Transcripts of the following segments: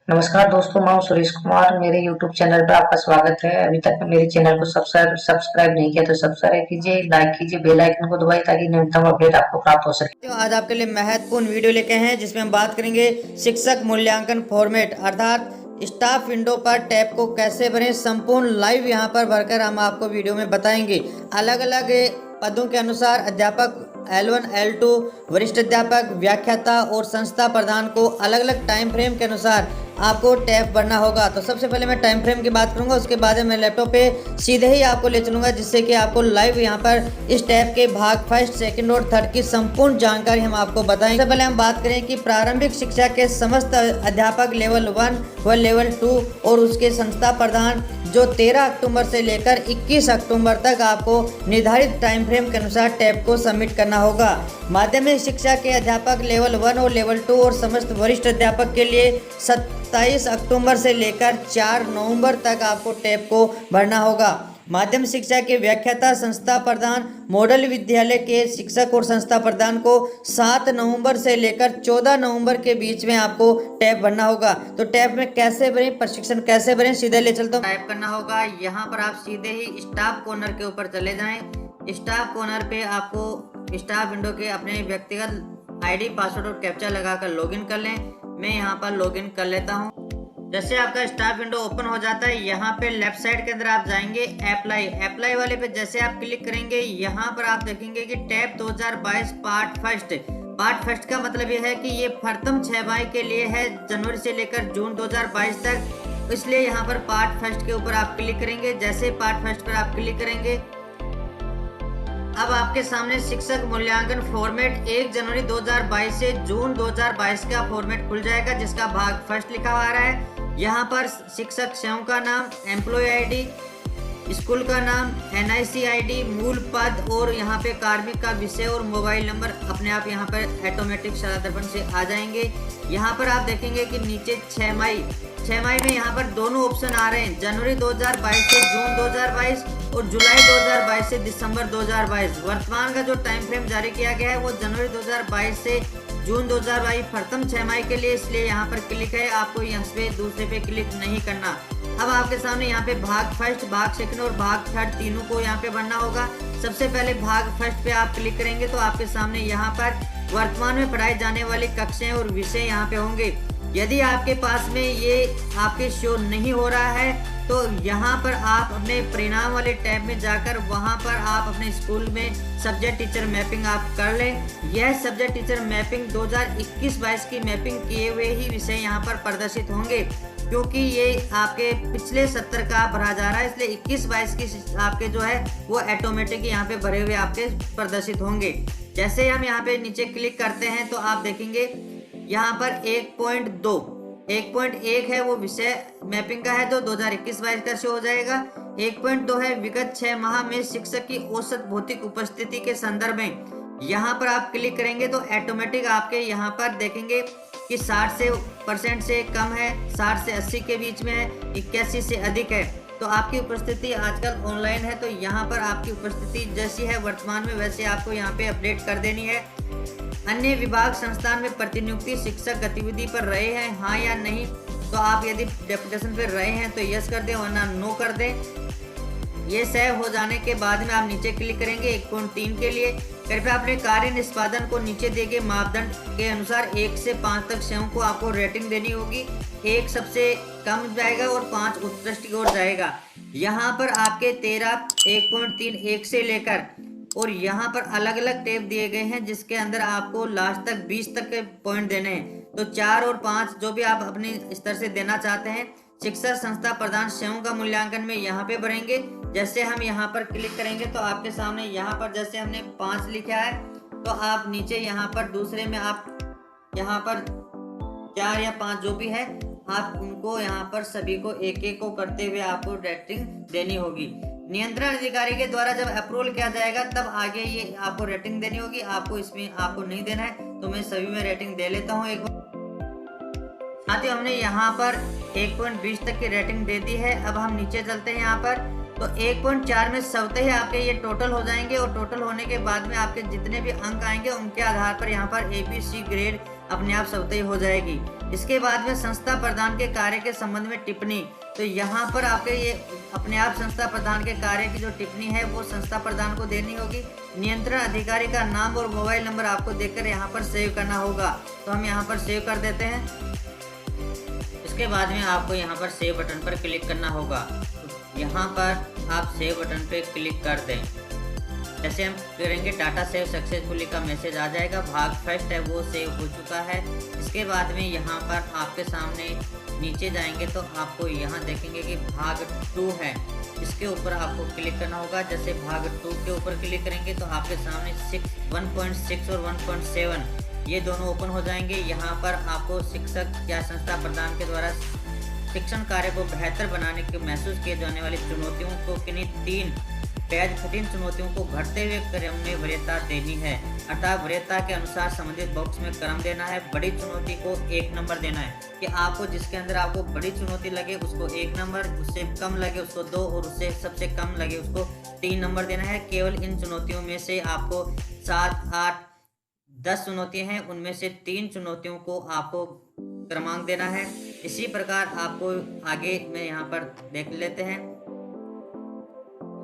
नमस्कार दोस्तों, मैं हूं सुरेश कुमार। मेरे YouTube चैनल पर आपका स्वागत है। अभी तक मेरे चैनल को सब्सक्राइब नहीं किया तो सब्सक्राइब कीजिए, लाइक कीजिए, बेल आइकन को दबाइए ताकि न्यूनतम अपडेट आपको प्राप्त हो सके। तो आज आपके लिए महत्वपूर्ण वीडियो लेके हैं जिसमें हम बात करेंगे शिक्षक मूल्यांकन फॉर्मेट अर्थात स्टाफ विंडो पर टैब को कैसे भरें। संपूर्ण लाइव यहां पर भरकर हम आपको वीडियो में बताएंगे। अलग अलग पदों के अनुसार अध्यापक L1 L2 वरिष्ठ अध्यापक व्याख्याता और संस्था प्रधान को अलग अलग टाइम फ्रेम के अनुसार आपको टैब भरना होगा। तो सबसे पहले मैं टाइम फ्रेम की बात करूंगा, उसके बाद मैं लैपटॉप पे सीधे ही आपको ले चलूंगा जिससे कि आपको लाइव यहाँ पर इस टैब के भाग फर्स्ट सेकंड और थर्ड की संपूर्ण जानकारी हम आपको बताएंगे। सबसे पहले हम बात करें कि प्रारंभिक शिक्षा के समस्त अध्यापक लेवल 1 व लेवल 2 और उसके संस्था प्रधान जो 13 अक्टूबर से लेकर 21 अक्टूबर तक आपको निर्धारित टाइम फ्रेम के अनुसार टैब को सबमिट करना होगा। माध्यमिक शिक्षा के अध्यापक लेवल 1 और लेवल 2 और समस्त वरिष्ठ अध्यापक के लिए 27 अक्टूबर से लेकर 4 नवंबर तक आपको टैब को भरना होगा। माध्यमिक शिक्षा के व्याख्याता संस्था प्रधान मॉडल विद्यालय के शिक्षक और संस्था प्रधान को 7 नवंबर से लेकर 14 नवंबर के बीच में आपको टैब भरना होगा। तो टैब में कैसे भरें, प्रशिक्षण कैसे भरें, सीधे ले चलता हूं। टाइप करना होगा, यहाँ पर आप सीधे ही स्टाफ कॉर्नर के ऊपर चले जाएं। स्टाफ कॉर्नर पे आपको स्टाफ विंडो के अपने व्यक्तिगत आईडी पासवर्ड और कैप्चा लगाकर लॉगिन कर लें। मैं यहाँ पर लॉगिन कर लेता हूँ। जैसे आपका स्टाफ विंडो ओपन हो जाता है, यहाँ पे लेफ्ट साइड के अंदर आप जाएंगे अप्लाई वाले पे जैसे आप क्लिक करेंगे, यहाँ पर आप देखेंगे कि टैब 2022 पार्ट फर्स्ट का मतलब ये है कि ये प्रथम 6 माह के लिए है, जनवरी से लेकर जून 2022 तक। इसलिए यहाँ पर पार्ट फर्स्ट के ऊपर आप क्लिक करेंगे। जैसे पार्ट फर्स्ट पर आप क्लिक करेंगे, अब आपके सामने शिक्षक मूल्यांकन फॉर्मेट 1 जनवरी 2022 से जून 2022 का फॉर्मेट खुल जाएगा, जिसका भाग फर्स्ट लिखा हुआ आ रहा है। यहाँ पर शिक्षक स्वयं का नाम, एम्प्लॉय आईडी, स्कूल का नाम, NIC आईडी, मूल पद और यहाँ पे कार्मिक का विषय और मोबाइल नंबर अपने आप यहाँ पर ऑटोमेटिक शाला दर्पण से आ जाएंगे। यहाँ पर आप देखेंगे कि नीचे 6 मई में यहाँ पर दोनों ऑप्शन आ रहे हैं, जनवरी 2022 से जून 2022 और जुलाई 2022 से दिसंबर 2022। वर्तमान का जो टाइम फ्रेम जारी किया गया है वो जनवरी 2022 से जून 2022 प्रथम 6 माह के लिए, इसलिए यहाँ पर क्लिक है। आपको यहाँ पे दूसरे पे क्लिक नहीं करना। अब आपके सामने यहाँ पे भाग फर्स्ट, भाग सेकंड और भाग थर्ड तीनों को यहाँ पे भरना होगा। सबसे पहले भाग फर्स्ट पे आप क्लिक करेंगे तो आपके सामने यहाँ पर वर्तमान में पढ़ाई जाने वाली कक्षाएं और विषय यहाँ पे होंगे। यदि आपके पास में ये आपके शो नहीं हो रहा है तो यहाँ पर आप अपने परिणाम वाले टैब में जाकर वहाँ पर आप अपने स्कूल में सब्जेक्ट टीचर मैपिंग आप कर लें। यह सब्जेक्ट टीचर मैपिंग 2021-22 की मैपिंग किए हुए ही विषय यहाँ पर प्रदर्शित होंगे, क्योंकि ये आपके पिछले 70 का भरा जा रहा है, इसलिए 21-22 की आपके जो है वो ऑटोमेटिक यहाँ पे भरे हुए आपके प्रदर्शित होंगे। जैसे हम यहाँ पे नीचे क्लिक करते हैं तो आप देखेंगे यहाँ पर 1.1 है वो विषय मैपिंग का है, जो 2021-22 का शो हो जाएगा। 1.2 है विगत 6 माह में शिक्षक की औसत भौतिक उपस्थिति के संदर्भ में। यहाँ पर आप क्लिक करेंगे तो ऑटोमेटिक आपके यहाँ पर देखेंगे कि 60% से कम है, 60 से 80 के बीच में है, 81 से अधिक है। तो आपकी उपस्थिति आजकल ऑनलाइन है, तो यहाँ पर आपकी उपस्थिति जैसी है वर्तमान में वैसे आपको यहाँ पे अपडेट कर देनी है। अन्य विभाग संस्थान में प्रतिनियुक्ति शिक्षक गतिविधि पर रहे हैं, हाँ या नहीं। तो आप यदि डेपुटेशन पर रहे हैं तो यस कर दें, वरना नो कर दें। ये सेव हो जाने के बाद में आप नीचे क्लिक करेंगे 1.3 के लिए। कृपया अपने कार्य निष्पादन को नीचे दिए गए मापदंड के अनुसार 1 से 5 तक स्वयं को आपको रेटिंग देनी होगी। 1 सबसे कम जाएगा और 5 उत्कृष्ट की ओर जाएगा। यहाँ पर आपके 13 1.3 1 से लेकर और यहाँ पर अलग अलग टैब दिए गए हैं, जिसके अंदर आपको लास्ट तक 20 तक के पॉइंट देने हैं। तो 4 और 5 जो भी आप अपने स्तर से देना चाहते हैं, शिक्षक संस्था प्रधान स्वयं का मूल्यांकन में यहाँ पे भरेंगे। जैसे हम यहाँ पर क्लिक करेंगे तो आपके सामने यहाँ पर जैसे हमने 5 लिखा है तो आप नीचे यहाँ पर दूसरे में आप यहाँ पर 4 या 5 जो भी है आप उनको यहाँ पर सभी को एक एक को करते हुए आपको रेटिंग देनी होगी। नियंत्रण अधिकारी के द्वारा जब अप्रूवल किया जाएगा तब आगे ये आपको रेटिंग देनी होगी। आपको इसमें आपको नहीं देना है, तो मैं सभी में रेटिंग दे लेता हूँ एक बार। साथ ही हमने यहाँ पर 1.20 तक की रेटिंग दे दी है। अब हम नीचे चलते हैं यहाँ पर, तो तो 1.4 में स्वतः ही आपके ये टोटल हो जाएंगे और टोटल होने के बाद में आपके जितने भी अंक आएंगे उनके आधार पर यहाँ पर ABC ग्रेड अपने आप स्वतः ही हो जाएगी। इसके बाद में संस्था प्रदान के कार्य के संबंध में टिप्पणी, तो यहाँ पर आपके ये अपने आप संस्था प्रदान के कार्य की जो टिप्पणी है वो संस्था प्रदान को देनी होगी। नियंत्रण अधिकारी का नाम और मोबाइल नंबर आपको देकर यहाँ पर सेव करना होगा, तो हम यहाँ पर सेव कर देते हैं। इसके बाद में आपको यहाँ पर सेव बटन पर क्लिक करना होगा। यहाँ पर आप सेव बटन पर क्लिक कर दें। जैसे हम करेंगे डाटा सेव सक्सेसफुली का मैसेज आ जाएगा। भाग फर्स्ट है वो सेव हो चुका है। इसके बाद में यहाँ पर आपके सामने नीचे जाएंगे तो आपको यहाँ देखेंगे कि भाग 2 है, इसके ऊपर आपको क्लिक करना होगा। जैसे भाग 2 के ऊपर क्लिक करेंगे तो आपके सामने 1.6 और 1.7 ये दोनों ओपन हो जाएंगे। यहाँ पर आपको शिक्षक या संस्था प्रदान के द्वारा शिक्षण कार्य को बेहतर बनाने के महसूस किए जाने वाली चुनौतियों को किन्हीं 3 बेहद कठिन चुनौतियों को घटते हुए क्रम में वरीयता देनी है, अर्थात वरीयता के अनुसार संबंधित बॉक्स में क्रम देना है। बड़ी चुनौती को 1 नंबर देना है कि आपको जिसके अंदर आपको बड़ी चुनौती लगे उसको 1 नंबर, उससे कम लगे उसको 2 और उससे सबसे कम लगे उसको 3 नंबर देना है। केवल इन चुनौतियों में से आपको 7, 8, 10 चुनौतियां हैं, उनमें से 3 चुनौतियों को आपको क्रमांक देना है। इसी प्रकार आपको आगे में यहाँ पर देख लेते हैं।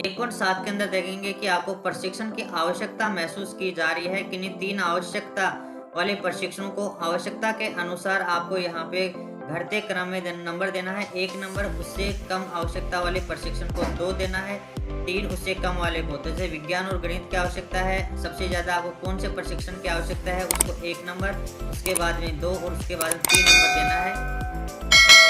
1.7 के अंदर देखेंगे कि आपको प्रशिक्षण की आवश्यकता महसूस की जा रही है। किन्हीं 3 आवश्यकता वाले प्रशिक्षणों को आवश्यकता के अनुसार आपको यहाँ पे घटते क्रम में नंबर देना है। 1 नंबर उससे कम आवश्यकता वाले प्रशिक्षण को 2 देना है, 3 उससे कम वाले को। तो जैसे विज्ञान और गणित की आवश्यकता है, सबसे ज्यादा आपको कौन से प्रशिक्षण की आवश्यकता है उसको 1 नंबर, उसके बाद में 2 और उसके बाद में 3 नंबर देना है।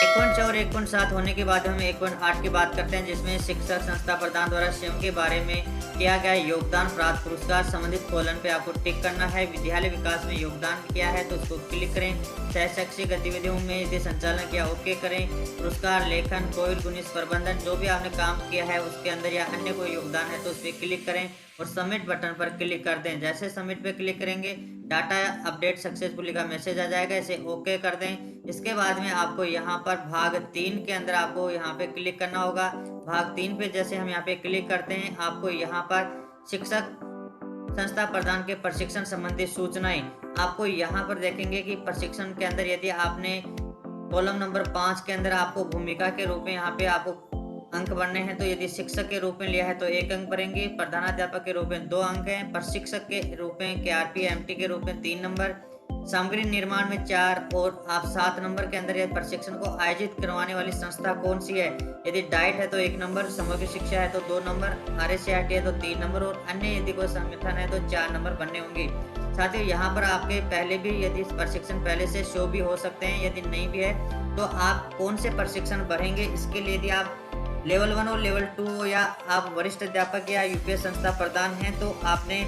1.6 और 1.7 होने के बाद हम 1.8 की बात करते हैं, जिसमें शिक्षक संस्था प्रदान द्वारा स्वयं के बारे में किया गया योगदान प्राप्त पुरस्कार संबंधित कॉलम पे आपको टिक करना है। विद्यालय विकास में योगदान किया है तो उसको क्लिक करें। शैक्षिक गतिविधियों में यदि संचालन किया ओके करें। पुरस्कार, लेखन, कोविड-19 प्रबंधन जो भी आपने काम किया है उसके अंदर या अन्य कोई योगदान है तो उस पर क्लिक करें और सबमिट बटन पर क्लिक कर दें। जैसे सबमिट पे क्लिक करेंगे डाटा अपडेट सक्सेसफुली का मैसेज आ जाएगा, इसे ओके कर दें। इसके बाद में आपको यहाँ पर भाग 3 के अंदर आपको यहाँ पे क्लिक करना होगा। भाग 3 पे जैसे हम यहाँ पे क्लिक करते हैं आपको यहाँ पर शिक्षक संस्था प्रदान के प्रशिक्षण संबंधी सूचनाएं आपको यहाँ पर देखेंगे कि प्रशिक्षण के अंदर यदि आपने कॉलम नंबर 5 के अंदर आपको भूमिका के रूप में यहाँ पे आपको अंक बढ़ने हैं, तो यदि शिक्षक के रूप में लिया है तो 1 अंक बढ़ेंगे, प्रधानाध्यापक के रूप में 2 अंक हैं, प्रशिक्षक के रूप में KRP MT के रूप में 3 नंबर, सामग्री निर्माण में 4 और आप 7 नंबर के अंदर यदि प्रशिक्षण को आयोजित करवाने वाली संस्था कौन सी है, यदि डाइट है तो 1 नंबर, समग्र शिक्षा है तो 2 नंबर, RSCRT है तो 3 नंबर और अन्य यदि कोई संगठन है तो 4 नंबर बनने होंगे। साथ ही यहाँ पर आपके पहले भी यदि प्रशिक्षण पहले से शो भी हो सकते हैं, यदि नहीं भी है तो आप कौन से प्रशिक्षण भरेंगे इसके लिए यदि आप लेवल 1 और लेवल 2 या आप वरिष्ठ अध्यापक या UPS संस्था प्रदान हैं तो आपने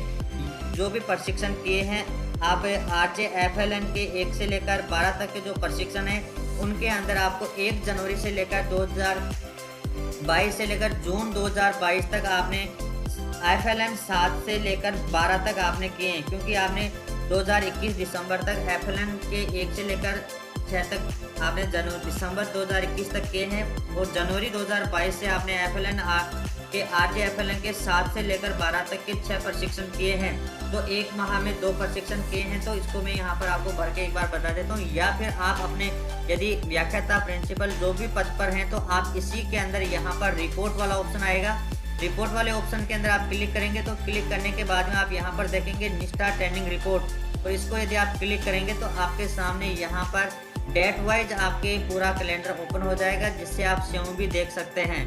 जो भी प्रशिक्षण किए हैं आप RJFLN के 1 से लेकर 12 तक के जो प्रशिक्षण है उनके अंदर आपको 1 जनवरी से लेकर 2022 से लेकर जून 2022 तक आपने FLN 7 से लेकर 12 तक आपने किए हैं, क्योंकि आपने 2021 दिसंबर तक FLN के 1 से लेकर 6 तक आपने दिसंबर 2021 तक किए हैं और जनवरी 2022 से आपने FLN के RJFLN के 7 से लेकर 12 तक के 6 प्रशिक्षण किए हैं। तो 1 माह में 2 प्रशिक्षण किए हैं, तो इसको मैं यहाँ पर आपको भर के एक बार बता देता हूँ। या फिर आप अपने यदि व्याख्याता, प्रिंसिपल जो भी पद पर हैं तो आप इसी के अंदर यहाँ पर रिपोर्ट वाला ऑप्शन आएगा। रिपोर्ट वाले ऑप्शन के अंदर आप क्लिक करेंगे तो क्लिक करने के बाद में आप यहाँ पर देखेंगे निष्ठा ट्रेनिंग रिपोर्ट, तो इसको यदि आप क्लिक करेंगे तो आपके सामने यहाँ पर डेट वाइज आपके पूरा कैलेंडर ओपन हो जाएगा, जिससे आप स्वयं भी देख सकते हैं।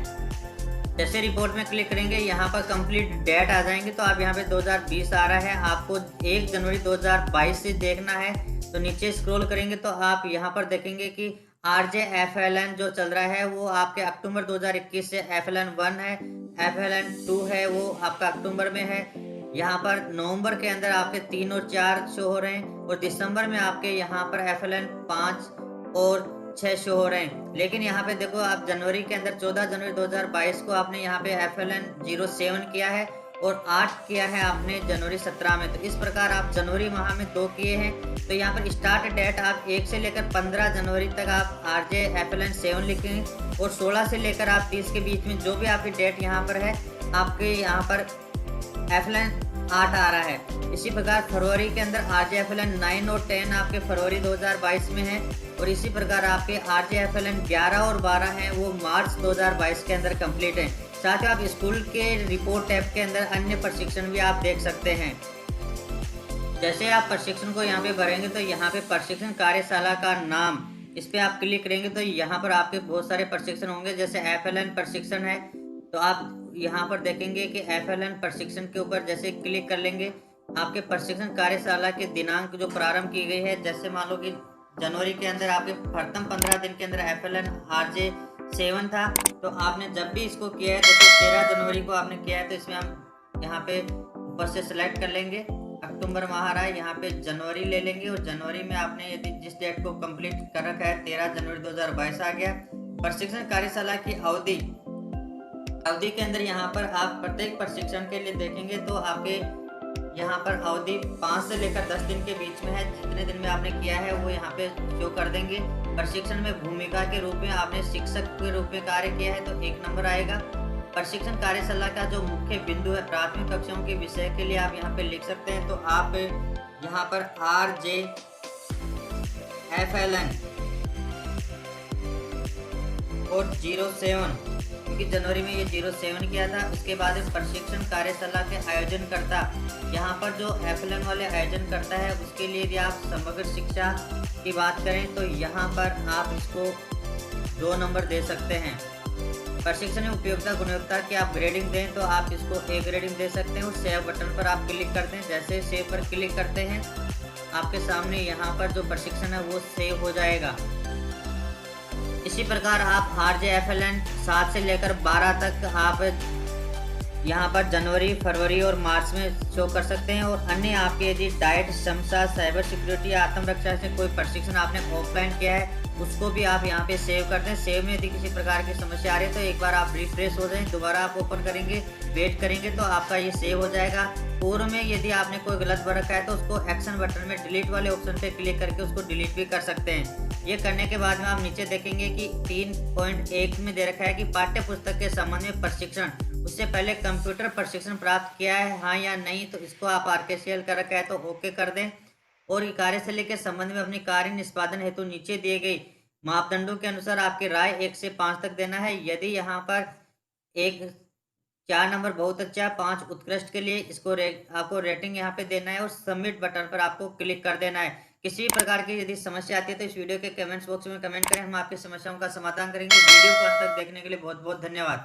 जैसे रिपोर्ट में क्लिक करेंगे यहाँ पर कंप्लीट डेट आ जाएंगे, तो आप यहाँ पे 2020 आ रहा है, आपको 1 जनवरी 2022 से देखना है तो नीचे स्क्रॉल करेंगे तो आप यहाँ पर देखेंगे कि RJFLN जो चल रहा है वो आपके अक्टूबर 2021 से FLN 1 है, FLN 2 है वो आपका अक्टूबर में है। यहाँ पर नवंबर के अंदर आपके 3 और 4 शो हो रहे हैं और दिसंबर में आपके यहाँ पर FLN 5 और 6 शो हो रहे हैं। लेकिन यहाँ पे देखो आप जनवरी के अंदर 14 जनवरी 2022 को आपने यहाँ पे FLN 07 किया है और 8 किया है आपने जनवरी 17 में। तो इस प्रकार आप जनवरी माह में 2 किए हैं। तो यहाँ पर स्टार्ट डेट आप 1 से लेकर 15 जनवरी तक आप RJFLN 7 लिखेंगे और 16 से लेकर आप 30 के बीच में जो भी आपकी डेट यहाँ पर है, आपके यहाँ पर FLN 8 आ रहा है। इसी प्रकार फरवरी के अंदर RJFLN 9 और 10 आपके फरवरी 2022 में है और इसी प्रकार आपके RJFLN 11 और 12 हैं वो मार्च 2022 के अंदर कंप्लीट है। साथ ही आप स्कूल के रिपोर्ट टैब के अंदर अन्य प्रशिक्षण भी आप देख सकते हैं। जैसे आप प्रशिक्षण को यहाँ पे भरेंगे तो यहाँ पे प्रशिक्षण कार्यशाला का नाम, इस पे आप क्लिक करेंगे तो यहाँ पर आपके बहुत सारे प्रशिक्षण होंगे। जैसे FLN प्रशिक्षण है तो आप यहाँ पर देखेंगे कि FLN प्रशिक्षण के ऊपर जैसे क्लिक कर लेंगे, आपके प्रशिक्षण कार्यशाला के दिनांक जो प्रारंभ की गई है, जैसे मान लो कि जनवरी के अंदर आपके प्रथम 15 दिन के अंदर FLN RJ 7 था। तो आपने जब भी इसको किया है, जैसे 13 जनवरी को आपने किया है तो इसमें हम यहाँ पे ऊपर से सिलेक्ट कर लेंगे, अक्टूबर माह रहा है, यहाँ पे जनवरी ले लेंगे और जनवरी में आपने यदि जिस डेट को कंप्लीट कर रखा है 13 जनवरी 2022 आ गया। प्रशिक्षण कार्यशाला की अवधि के अंदर यहाँ पर आप प्रत्येक प्रशिक्षण के लिए देखेंगे तो आपके यहाँ पर अवधि 5 से लेकर 10 दिन के बीच में है। जितने दिन में आपने किया है वो यहाँ पे शो कर देंगे। प्रशिक्षण में भूमिका के रूप में आपने शिक्षक के रूप में कार्य किया है तो 1 नंबर आएगा। प्रशिक्षण कार्यशाला का जो मुख्य बिंदु है, प्राथमिक कक्षाओं के विषय के लिए आप यहाँ पे लिख सकते हैं। तो आप यहाँ पर RJFLN और 07, क्योंकि जनवरी में ये 07 किया था। उसके बाद प्रशिक्षण कार्यशाला के आयोजन करता, यहाँ पर जो FLN वाले आयोजन करता है उसके लिए यदि आप समग्र शिक्षा की बात करें तो यहाँ पर आप इसको 2 नंबर दे सकते हैं। प्रशिक्षण में उपयोगिता गुणवत्ता की आप ग्रेडिंग दें तो आप इसको A ग्रेडिंग दे सकते हैं और सेव बटन पर आप क्लिक करते हैं। जैसे सेव पर क्लिक करते हैं आपके सामने यहाँ पर जो प्रशिक्षण है वो सेव हो जाएगा। इसी प्रकार आप RJFLN 7 से लेकर 12 तक आप यहाँ पर जनवरी, फरवरी और मार्च में शो कर सकते हैं। और अन्य आपके यदि डाइट, समसा, साइबर सिक्योरिटी, आत्मरक्षा से कोई प्रशिक्षण आपने ऑफलाइन किया है उसको भी आप यहाँ पे सेव कर दें। सेव में यदि किसी प्रकार की समस्या आ रही है तो एक बार आप रिफ्रेश हो जाएं, दोबारा आप ओपन करेंगे, वेट करेंगे तो आपका ये सेव हो जाएगा। पूर्व में यदि आपने कोई गलत भर रखा है तो उसको एक्शन बटन में डिलीट वाले ऑप्शन पे क्लिक करके उसको डिलीट भी कर सकते हैं। ये करने के बाद में आप नीचे देखेंगे कि 3.1 में दे रखा है कि पाठ्य पुस्तक के संबंध में प्रशिक्षण, उससे पहले कंप्यूटर प्रशिक्षण प्राप्त किया है हाँ या नहीं, तो इसको आप RKCL कर रखा है तो ओके कर दें। और कार्यशैली के संबंध में अपनी कार्य निष्पादन हेतु नीचे दिए गए मापदंडों के अनुसार आपकी राय 1 से 5 तक देना है। यदि यहाँ पर 4 नंबर बहुत अच्छा, 5 उत्कृष्ट के लिए इसको आपको रेटिंग यहाँ पे देना है और सबमिट बटन पर आपको क्लिक कर देना है। किसी भी प्रकार की यदि समस्या आती है तो इस वीडियो के कमेंट्स बॉक्स में कमेंट करें, हम आपकी समस्याओं का समाधान करेंगे। वीडियो को अंत तक देखने के लिए बहुत बहुत धन्यवाद।